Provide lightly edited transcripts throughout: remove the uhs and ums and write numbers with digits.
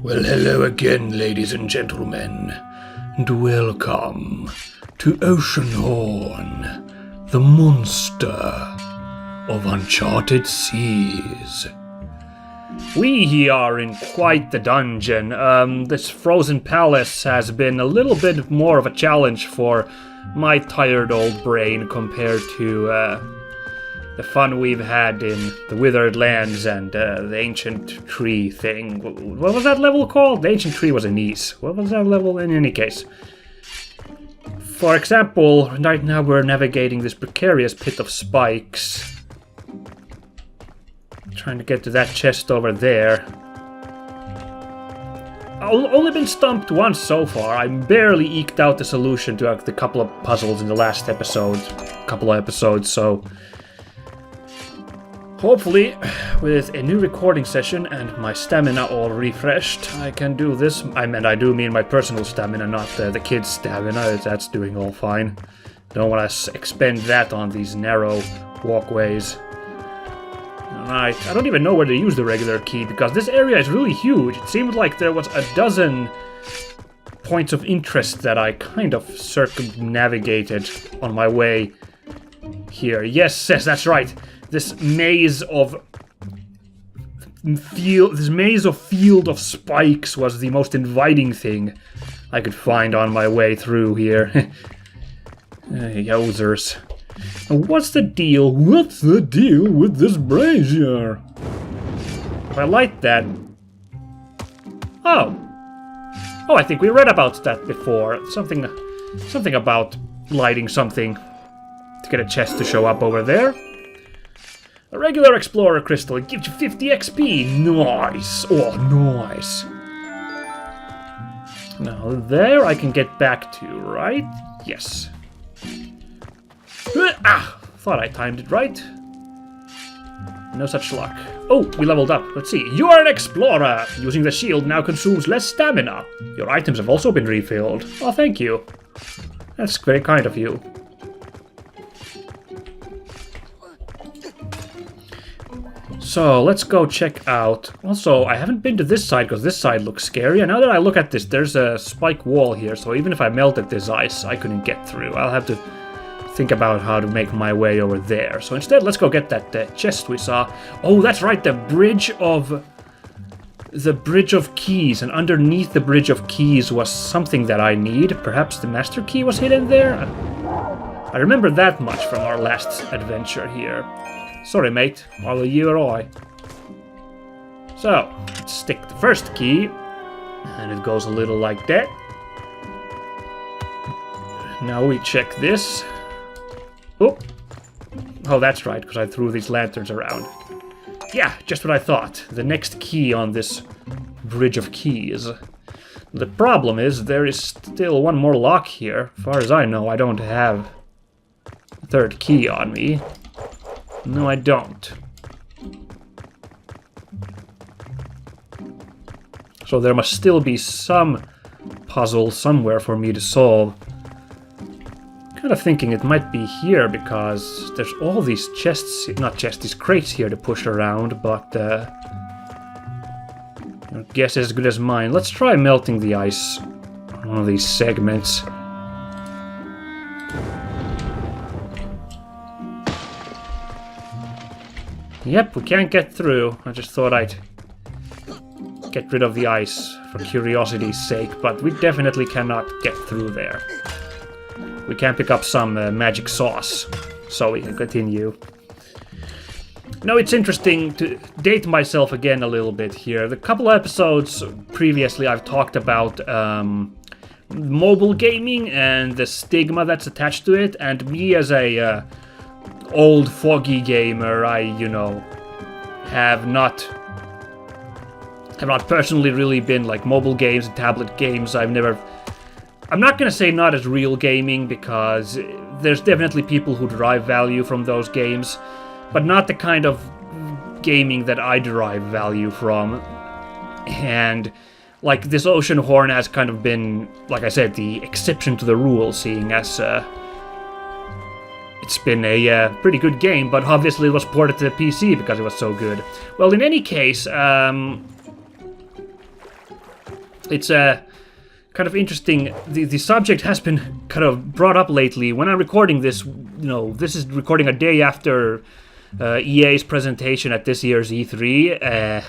Well, hello again, ladies and gentlemen, and welcome to Oceanhorn, the monster of uncharted seas. We are in quite the dungeon. This frozen palace has been a little bit more of a challenge for my tired old brain compared to the fun we've had in the Withered Lands and the Ancient Tree thing. What was that level called? The Ancient Tree was in Nice. What was that level in any case? For example, right now we're navigating this precarious pit of spikes. Trying to get to that chest over there. I've only been stumped once so far. I barely eked out the solution to the couple of puzzles in the last couple of episodes, so hopefully, with a new recording session and my stamina all refreshed, I can do this. I do mean my personal stamina, not the kids' stamina. That's doing all fine. Don't want to expend that on these narrow walkways. Alright, I don't even know where to use the regular key, because this area is really huge. It seemed like there was a dozen points of interest that I kind of circumnavigated on my way here. Yes, that's right. This maze of field of spikes was the most inviting thing I could find on my way through here. Yowzers. What's the deal? What's the deal with this brazier? If I light that... Oh, I think we read about that before. Something about lighting something to get a chest to show up over there. A regular Explorer Crystal, it gives you 50 XP. Nice. Oh, nice. Now there I can get back to, right? Yes. Thought I timed it right. No such luck. Oh, we leveled up. Let's see. You are an explorer! Using the shield now consumes less stamina. Your items have also been refilled. Oh, thank you. That's very kind of you. So, let's go check out. Also, I haven't been to this side because this side looks scary. And now that I look at this, there's a spike wall here. So even if I melted this ice, I couldn't get through. I'll have to think about how to make my way over there. So instead, let's go get that chest we saw. Oh, that's right, the bridge of keys. And underneath the bridge of keys was something that I need. Perhaps the master key was hidden there? I remember that much from our last adventure here. Sorry, mate. Either you or I. So, let's stick the first key. And it goes a little like that. Now we check this. Oh, that's right, because I threw these lanterns around. Yeah, just what I thought. The next key on this bridge of keys. The problem is there is still one more lock here. As far as I know, I don't have a third key on me. No, I don't. So there must still be some puzzle somewhere for me to solve. Kind of thinking it might be here because there's all these these crates here to push around, but your guess is as good as mine. Let's try melting the ice on one of these segments. Yep, we can't get through. I just thought I'd get rid of the ice for curiosity's sake, but we definitely cannot get through there. We can pick up some magic sauce, so we can continue. Now, it's interesting to date myself again a little bit here. The couple of episodes previously I've talked about mobile gaming and the stigma that's attached to it, and me as a old foggy gamer, I, have not personally really been like mobile games and tablet games. I'm not going to say not as real gaming, because there's definitely people who derive value from those games, but not the kind of gaming that I derive value from. And like this Oceanhorn has kind of been, like I said, the exception to the rule, seeing as it's been a pretty good game, but obviously it was ported to the PC because it was so good. Well, in any case, it's kind of interesting. The subject has been kind of brought up lately. When I'm recording this, this is recording a day after EA's presentation at this year's E3,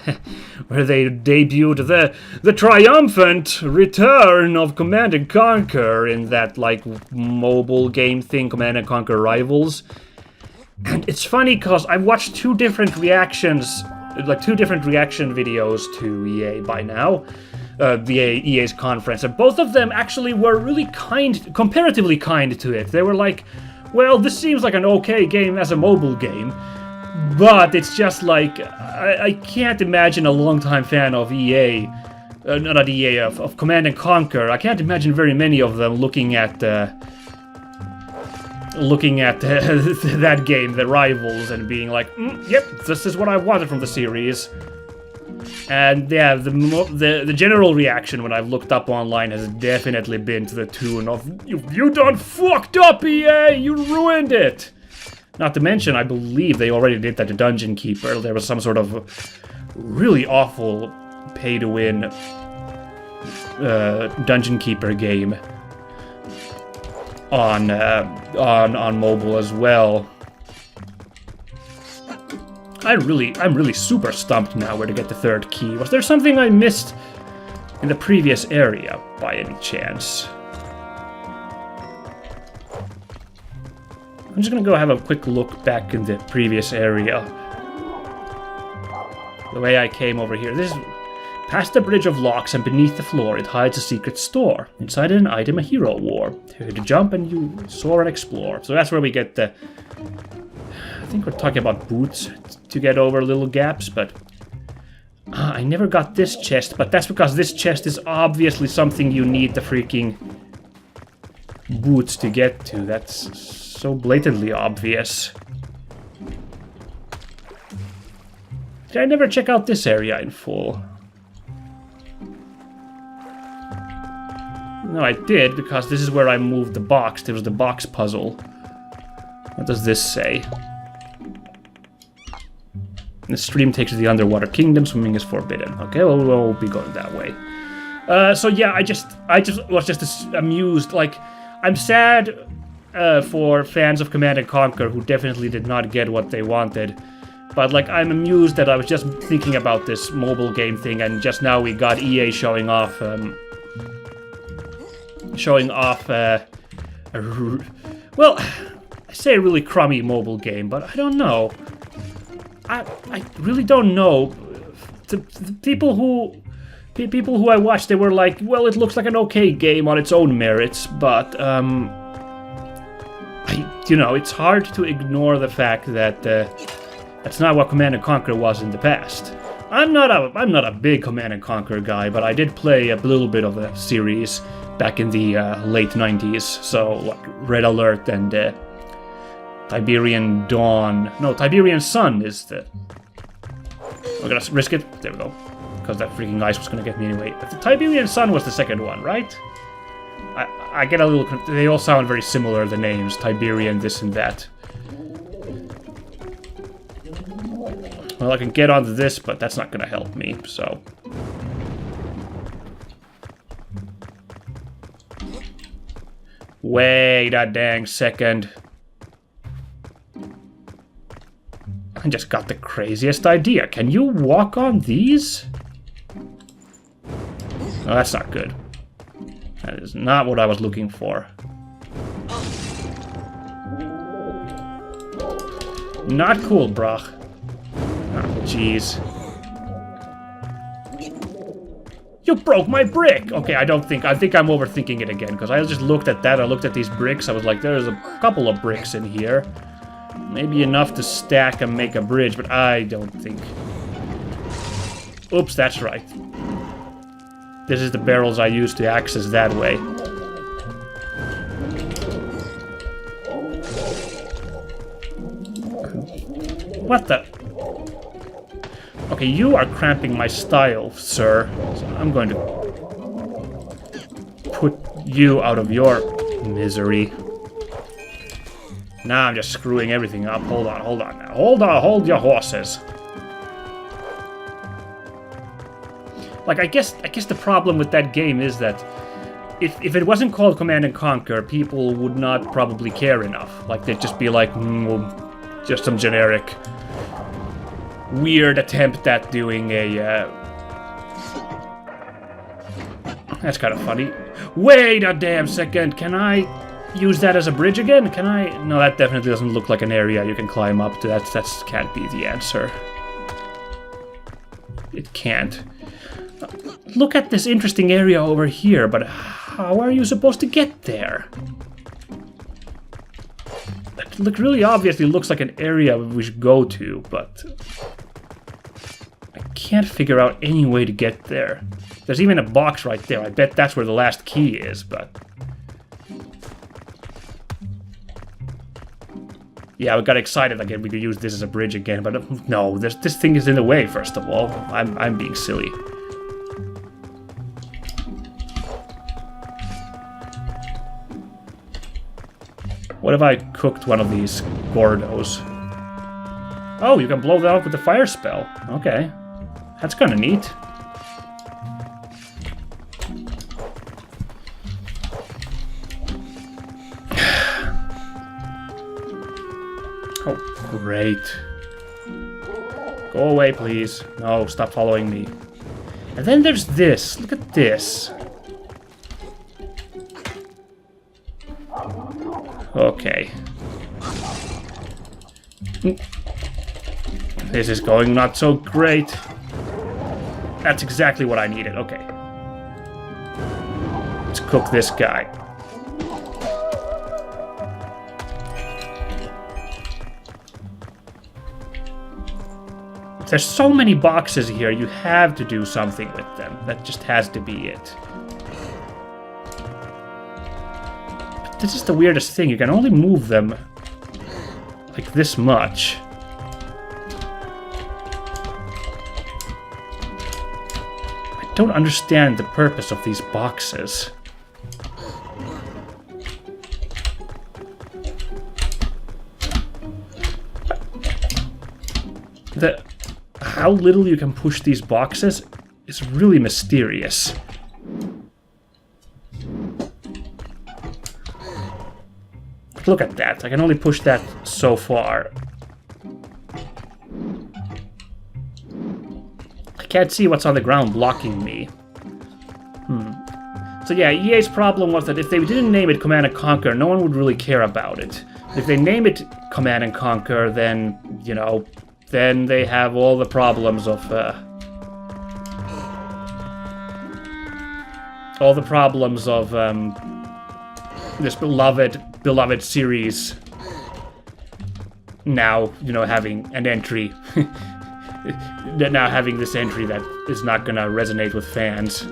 where they debuted the triumphant return of Command & Conquer in that, like, mobile game thing, Command & Conquer Rivals. And it's funny because I've watched two different reaction videos to EA by now, EA's conference, and both of them actually were really comparatively kind to it. They were like, well, this seems like an okay game as a mobile game, but it's just like, I can't imagine a longtime fan of EA, not EA, of Command & Conquer. I can't imagine very many of them looking at that game, the Rivals, and being like, yep, this is what I wanted from the series. And yeah, the general reaction when I've looked up online has definitely been to the tune of, you done fucked up, EA, you ruined it! Not to mention, I believe they already did that to Dungeon Keeper. There was some sort of really awful pay-to-win Dungeon Keeper game on mobile as well. I'm really super stumped now where to get the third key. Was there something I missed in the previous area by any chance? I'm just gonna go have a quick look back in the previous area. The way I came over here. This is past the bridge of locks, and beneath the floor it hides a secret store. Inside an item a hero wore. Here to jump and you soar and explore. So that's where we get the... I think we're talking about boots to get over little gaps, but... I never got this chest, but that's because this chest is obviously something you need the freaking boots to get to. That's so blatantly obvious. Did I never check out this area in full? No, I did, because this is where I moved the box. There was the box puzzle. What does this say? The stream takes you to the underwater kingdom. Swimming is forbidden. Okay, well, we'll be going that way. So yeah, I just was just amused. Like, I'm sad for fans of Command & Conquer who definitely did not get what they wanted. But, like, I'm amused that I was just thinking about this mobile game thing, and just now we got EA showing off... well, I say a really crummy mobile game, but I don't know. I really don't know. The people who I watched, they were like, well, it looks like an okay game on its own merits, but it's hard to ignore the fact that that's not what Command & Conquer was in the past. I'm not a big Command & Conquer guy, but I did play a little bit of the series back in the late 90s, so like Red Alert and Tiberian Dawn. No, Tiberian Sun is the... We're gonna risk it. There we go. Because that freaking ice was gonna get me anyway. But the Tiberian Sun was the second one, right? I get a little... They all sound very similar, the names. Tiberian, this and that. Well, I can get onto this, but that's not gonna help me, so... Wait a dang second. I just got the craziest idea. Can you walk on these? Oh, that's not good. That is not what I was looking for. Not cool, brach. Oh, jeez. You broke my brick! Okay, I think I'm overthinking it again, because I just looked at that, I looked at these bricks, I was like, there's a couple of bricks in here. Maybe enough to stack and make a bridge, but I don't think... Oops, that's right. This is the barrels I used to access that way. What the... Okay, you are cramping my style, sir. So I'm going to put you out of your misery. Now I'm just screwing everything up. Hold on now. Hold your horses. Like, I guess the problem with that game is that if it wasn't called Command and Conquer, people would not probably care enough. Like, they'd just be like, well, just some generic weird attempt at doing a... That's kind of funny. Wait a damn second, can I use that as a bridge again? Can I? No, that definitely doesn't look like an area you can climb up to. That can't be the answer. It can't. Look at this interesting area over here, but how are you supposed to get there? It really obviously looks like an area we should go to, but I can't figure out any way to get there. There's even a box right there. I bet that's where the last key is, but... Yeah, we got excited again. We could use this as a bridge again, but no, this thing is in the way, first of all. I'm being silly. What if I cooked one of these Gordos? Oh, you can blow that up with the fire spell. Okay. That's kind of neat. Oh, great. Go away, please. No, stop following me. And then there's this. Look at this. Okay. This is going not so great. That's exactly what I needed. Okay. Let's cook this guy. There's so many boxes here, you have to do something with them. That just has to be it. But this is the weirdest thing. You can only move them like this much. I don't understand the purpose of these boxes. How little you can push these boxes is really mysterious. Look at that. I can only push that so far. I can't see what's on the ground blocking me. So yeah, EA's problem was that if they didn't name it Command & Conquer, no one would really care about it. If they name it Command & Conquer, then, you know... then they have all the problems of this beloved series now, you know, having an entry, now having this entry that is not gonna resonate with fans.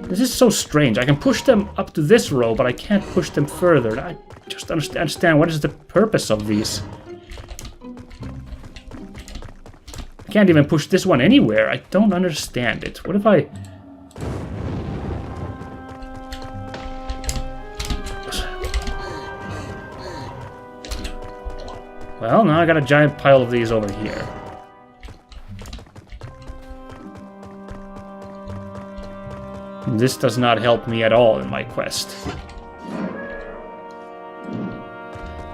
This is so strange. I can push them up to this row, but I can't push them further. I just understand what is the purpose of these. I can't even push this one anywhere. I don't understand it. What if I... Well, now I got a giant pile of these over here. This does not help me at all in my quest.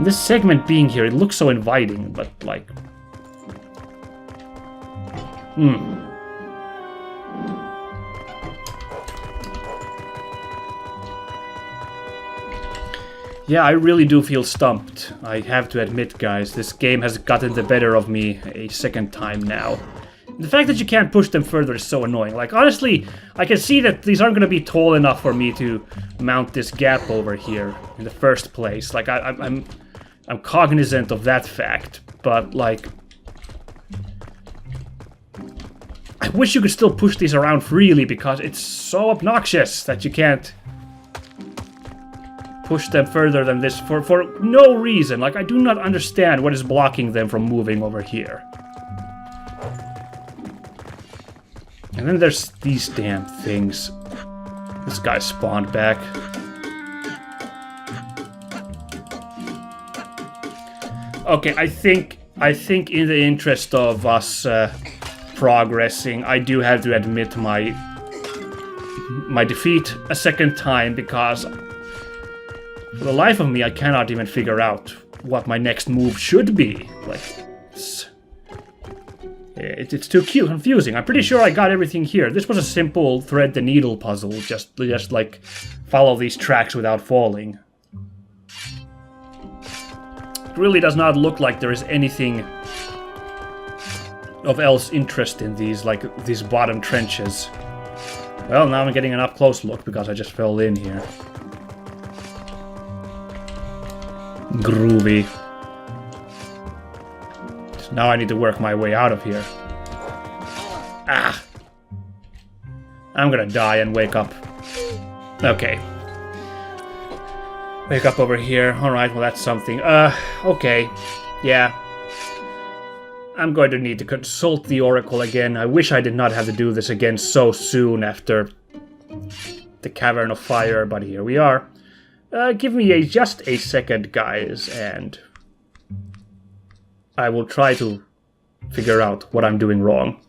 This segment being here, it looks so inviting, but like... Yeah, I really do feel stumped. I have to admit, guys, this game has gotten the better of me a second time now. The fact that you can't push them further is so annoying. Like, honestly, I can see that these aren't going to be tall enough for me to mount this gap over here in the first place. Like, I'm cognizant of that fact, but, like... I wish you could still push these around freely, because it's so obnoxious that you can't push them further than this for no reason. Like, I do not understand what is blocking them from moving over here. And then there's these damn things. This guy spawned back. Okay, I think in the interest of us progressing. I do have to admit my defeat a second time, because for the life of me I cannot even figure out what my next move should be. Like, it's too confusing. I'm pretty sure I got everything here. This was a simple thread the needle puzzle, just like follow these tracks without falling. It really does not look like there is anything of else interest in these bottom trenches. Well, now I'm getting an up-close look because I just fell in here. Groovy. So now I need to work my way out of here. Ah! I'm gonna die and wake up. Okay. Wake up over here. Alright, well that's something. Okay. Yeah. I'm going to need to consult the Oracle again. I wish I did not have to do this again so soon after the Cavern of Fire, but here we are. Give me just a second, guys, and I will try to figure out what I'm doing wrong.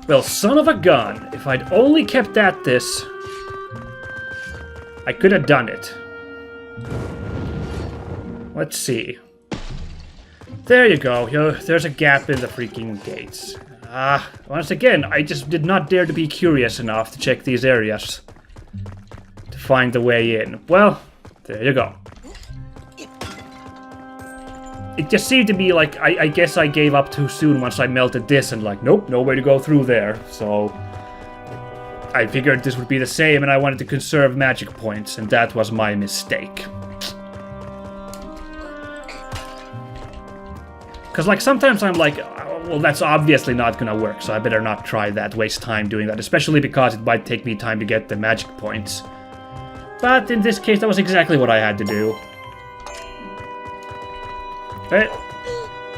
Well, son of a gun, if I'd only kept at this, I could have done it. Let's see. There you go. There's a gap in the freaking gates. Once again, I just did not dare to be curious enough to check these areas to find the way in. Well, there you go. It just seemed to be like, I guess I gave up too soon once I melted this and like, nope, no way to go through there. So I figured this would be the same and I wanted to conserve magic points, and that was my mistake. Because, like, sometimes I'm like, well, that's obviously not gonna work, so I better not try that, waste time doing that, especially because it might take me time to get the magic points. But in this case, that was exactly what I had to do.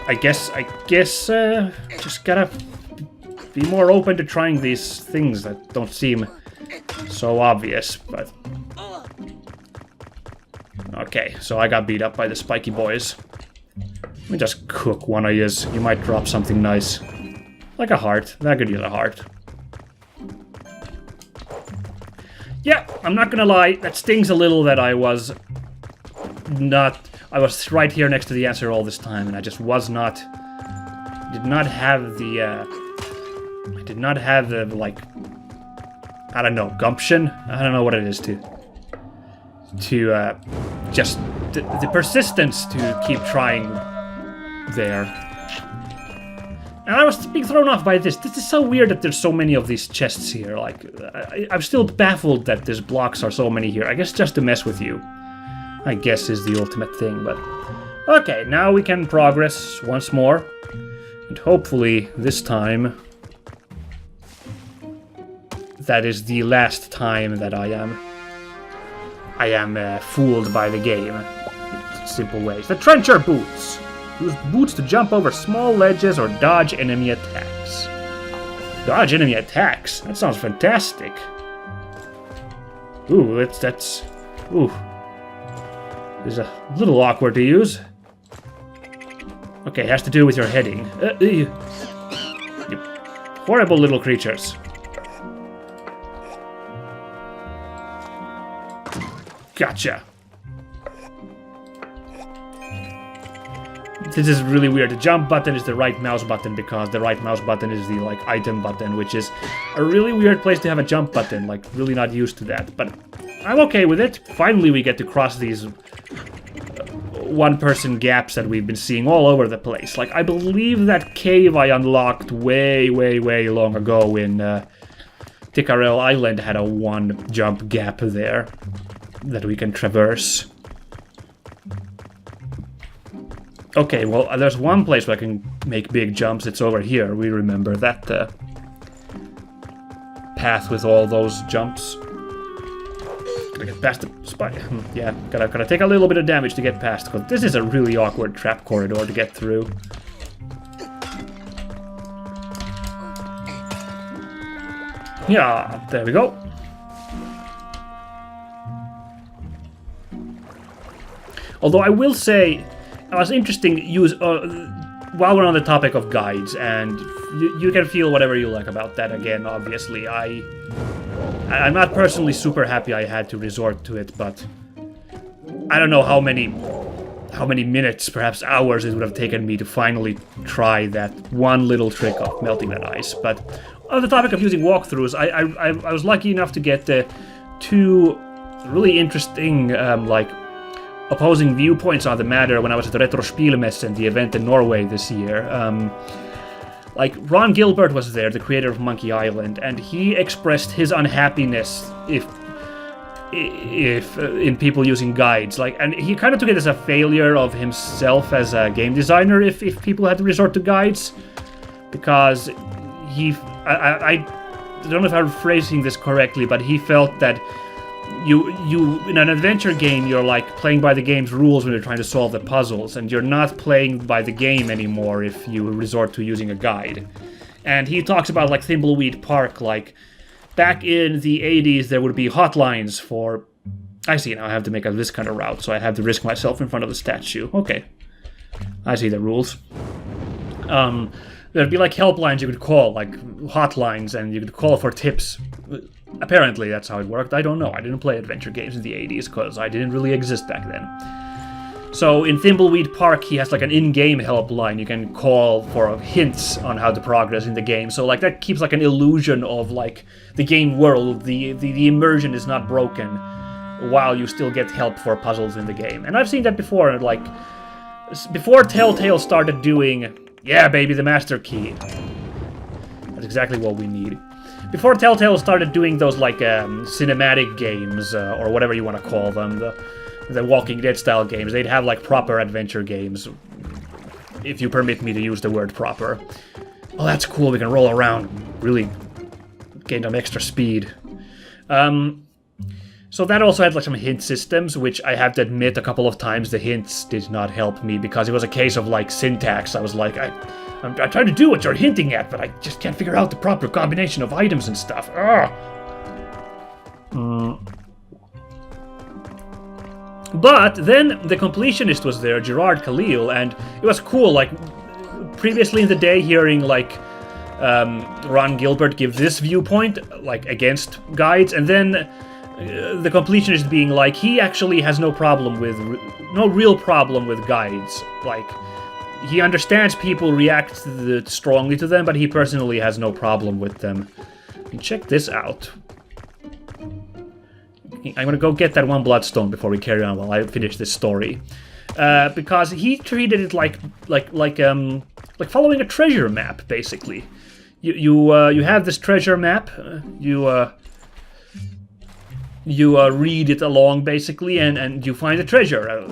I guess, just gotta be more open to trying these things that don't seem so obvious, but... Okay, so I got beat up by the spiky boys. Let me just cook one of yous. You might drop something nice. Like a heart. That could use a heart. Yeah, I'm not gonna lie. That stings a little that I was right here next to the answer all this time, and I just was not... Did not have the, like... I don't know, gumption? I don't know what it is to just... The persistence to keep trying... there. And I was being thrown off by this. This is so weird that there's so many of these chests here. Like, I'm still baffled that there's blocks are so many here. I guess just to mess with you, I guess, is the ultimate thing, but... Okay, now we can progress once more. And hopefully, this time... that is the last time that I am fooled by the game. In simple ways. The trencher boots! Use boots to jump over small ledges or dodge enemy attacks. Dodge enemy attacks? That sounds fantastic. Ooh, that's... Ooh. It's a little awkward to use. Okay, it has to do with your heading. You horrible little creatures. Gotcha. This is really weird. The jump button is the right mouse button because the right mouse button is the, like, item button, which is a really weird place to have a jump button. Like, really not used to that. But I'm okay with it. Finally, we get to cross these one-person gaps that we've been seeing all over the place. Like, I believe that cave I unlocked way, way, way long ago in Ticarel Island had a one-jump gap there that we can traverse. Okay, well, there's one place where I can make big jumps. It's over here. We remember that path with all those jumps. Gotta get past the spot. Yeah, gotta take a little bit of damage to get past, because this is a really awkward trap corridor to get through. Yeah, there we go. Although I will say, it was interesting use while we're on the topic of guides and you can feel whatever you like about that. Again, obviously, I'm not personally super happy I had to resort to it, but I don't know how many minutes, perhaps hours, it would have taken me to finally try that one little trick of melting that ice. But on the topic of using walkthroughs, I was lucky enough to get two really interesting like opposing viewpoints on the matter when I was at the Retro Spielmessen, the event in Norway this year. Like, Ron Gilbert was there, the creator of Monkey Island, and he expressed his unhappiness if in people using guides. Like, and he kind of took it as a failure of himself as a game designer if people had to resort to guides, because I don't know if I'm phrasing this correctly, but he felt that you in an adventure game, you're like playing by the game's rules when you're trying to solve the puzzles, and you're not playing by the game anymore if you resort to using a guide. And he talks about like Thimbleweed Park, like back in the 80s there would be hotlines for, I see, now I have to make this kind of route, so I have to risk myself in front of the statue. Okay, I see the rules. There'd be like helplines you could call, like hotlines, and you could call for tips. Apparently that's how it worked. I don't know. I didn't play adventure games in the 80s because I didn't really exist back then. So in Thimbleweed Park, he has like an in-game helpline you can call for hints on how to progress in the game. So like that keeps like an illusion of like the game world. The immersion is not broken while you still get help for puzzles in the game. And I've seen that before, like before Telltale started doing, yeah baby, the master key. That's exactly what we need. Before Telltale started doing those like cinematic games, or whatever you want to call them, the Walking Dead style games, they'd have like proper adventure games, if you permit me to use the word proper. Oh, that's cool, we can roll around, really gain some extra speed. So that also had like some hint systems, which I have to admit a couple of times the hints did not help me, because it was a case of like syntax. I was like, I'm trying to do what you're hinting at, but I just can't figure out the proper combination of items and stuff. But then the completionist was there, Gerard Khalil, and it was cool. Like previously in the day, hearing like Ron Gilbert give this viewpoint, like against guides, and then the completionist being like, he actually has no real problem with guides. Like, he understands people react strongly to them, but he personally has no problem with them. And check this out. I'm gonna go get that one bloodstone before we carry on while I finish this story, because he treated it like following a treasure map, basically. You have this treasure map. You read it along, basically, and you find a treasure.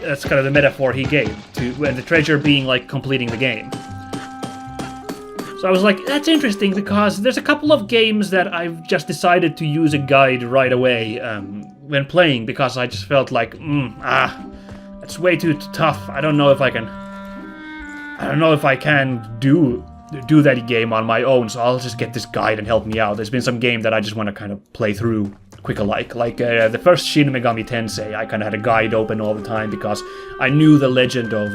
That's kind of the metaphor he gave, and the treasure being like completing the game. So I was like, that's interesting, because there's a couple of games that I've just decided to use a guide right away when playing, because I just felt like, that's way too tough. I don't know if I can do that game on my own, so I'll just get this guide and help me out. There's been some game that I just want to kind of play through quick-alike. Like the first Shin Megami Tensei, I kind of had a guide open all the time because I knew the legend of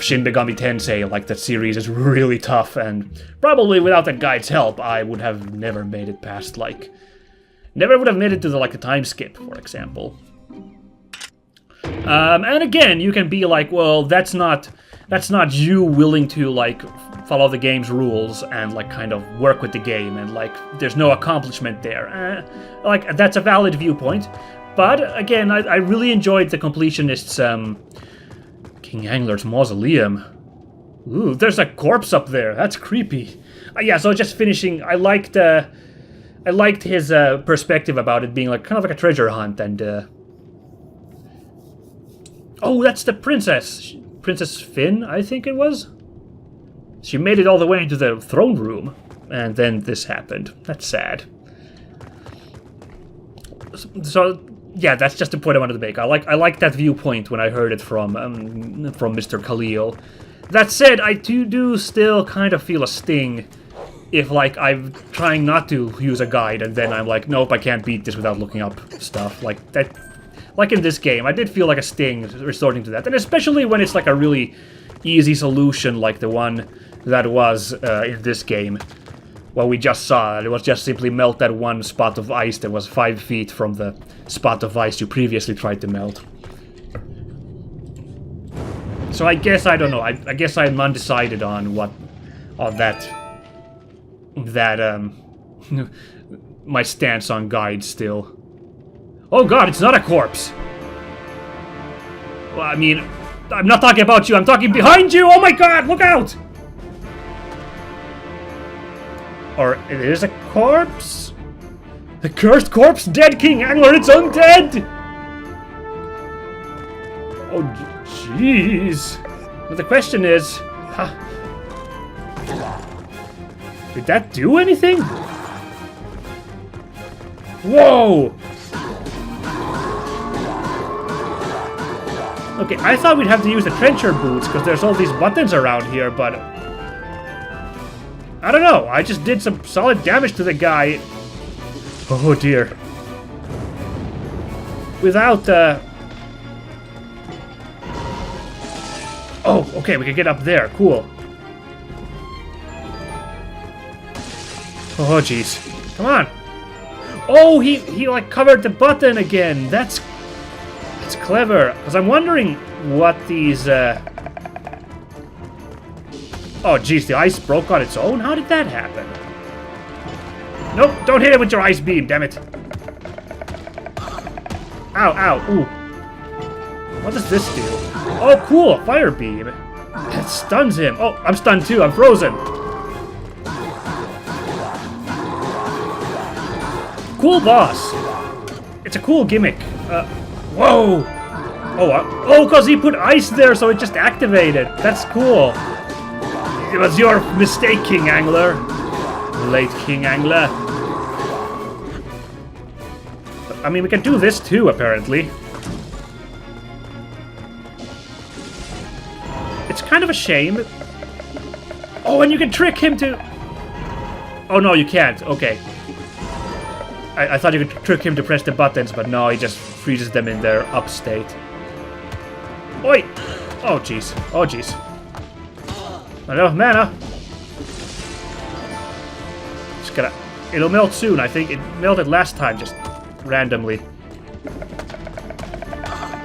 Shin Megami Tensei. Like, that series is really tough, and probably without that guide's help, I would have never made it past, like, never would have made it to the time skip, for example. And again, you can be like, well, that's not you willing to like follow the game's rules and like kind of work with the game, and like there's no accomplishment there. Like, that's a valid viewpoint, but again, I really enjoyed the completionist's King Angler's mausoleum. Ooh, there's a corpse up there. That's creepy. Yeah, so just finishing, I liked his perspective about it being like kind of like a treasure hunt, and oh, that's the princess. Princess Finn, I think it was. She made it all the way into the throne room, and then this happened. That's sad. So yeah, that's just the point I wanted to make. I like that viewpoint when I heard it from Mr. Khalil. That said, I do still kind of feel a sting if like I'm trying not to use a guide, and then I'm like, nope, I can't beat this without looking up stuff like that. Like in this game, I did feel like a sting resorting to that, and especially when it's like a really easy solution like the one that was in this game. What we just saw. It was just simply melt that one spot of ice that was 5 feet from the spot of ice you previously tried to melt. So I guess, I don't know, I guess I'm undecided on what... on that... my stance on guides still. Oh god, it's not a corpse! Well, I mean, I'm not talking about you, I'm talking behind you! Oh my god, look out! Or it is a corpse? The cursed corpse, dead King Angler, it's undead! Oh, jeez. But the question is... did that do anything? Whoa! Okay, I thought we'd have to use the trencher boots because there's all these buttons around here, but... I don't know, I just did some solid damage to the guy. Oh dear. Without, oh, okay, we can get up there, cool. Oh jeez, come on. Oh, he like covered the button again. That's clever. Because I'm wondering what these oh jeez, the ice broke on its own? How did that happen? Nope, don't hit it with your ice beam, damn it. Ow, ow, ooh. What does this do? Oh cool, fire beam. It stuns him. Oh, I'm stunned too, I'm frozen. Cool boss. It's a cool gimmick. Whoa! Oh, because he put ice there, so it just activated. That's cool. It was your mistake, King Angler. Late King Angler. I mean, we can do this too, apparently. It's kind of a shame. Oh, and you can trick him to... Oh, no, you can't. Okay. I thought you could trick him to press the buttons, but no, he just freezes them in their up state. Oi! Oh, jeez. Oh, jeez. Enough mana. Just gotta... It'll melt soon, I think. It melted last time, just randomly.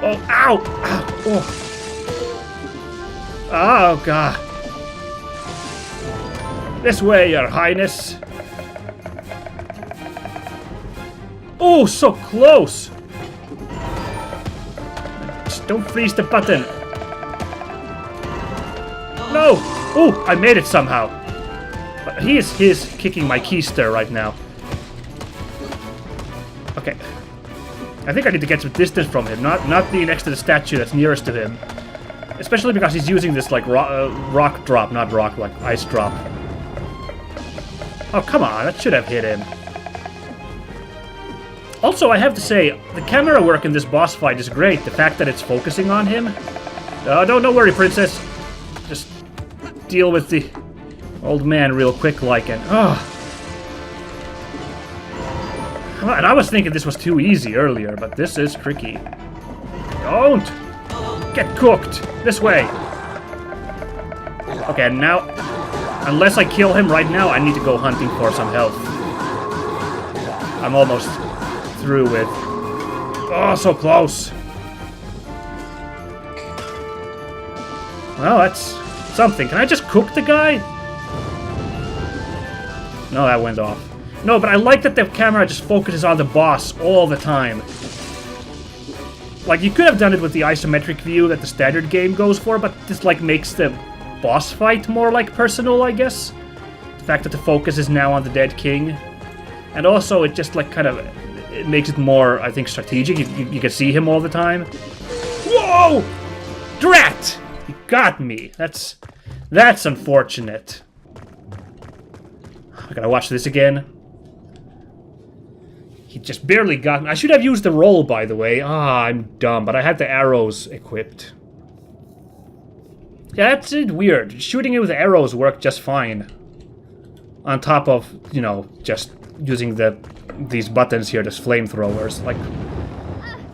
Oh, ow! Ow! Oh. Oh, God. This way, Your Highness. Oh, so close! Just don't freeze the button. No! Oh, I made it somehow. But he is kicking my keister right now. Okay. I think I need to get some distance from him, not be next to the statue that's nearest to him. Especially because he's using this like rock drop, not rock, like ice drop. Oh, come on, that should have hit him. Also, I have to say, the camera work in this boss fight is great. The fact that it's focusing on him. Don't worry, princess. Just deal with the old man real quick like it. Oh. And I was thinking this was too easy earlier, but this is tricky. Don't get cooked. This way. Okay, now, unless I kill him right now, I need to go hunting for some health. I'm almost through with. Oh, so close. Well, that's something. Can I just cook the guy? No, that went off. No, but I like that the camera just focuses on the boss all the time. Like, you could have done it with the isometric view that the standard game goes for, but this, like, makes the boss fight more, like, personal, I guess. The fact that the focus is now on the dead king. And also, it just, like, kind of... It makes it more, I think, strategic. You can see him all the time. Whoa! Drat! You got me. That's unfortunate. I gotta watch this again. He just barely got me. I should have used the roll, by the way. Ah, I'm dumb, but I had the arrows equipped. Yeah, that's weird. Shooting it with arrows worked just fine. On top of, you know, just using these buttons here, these flamethrowers. Like,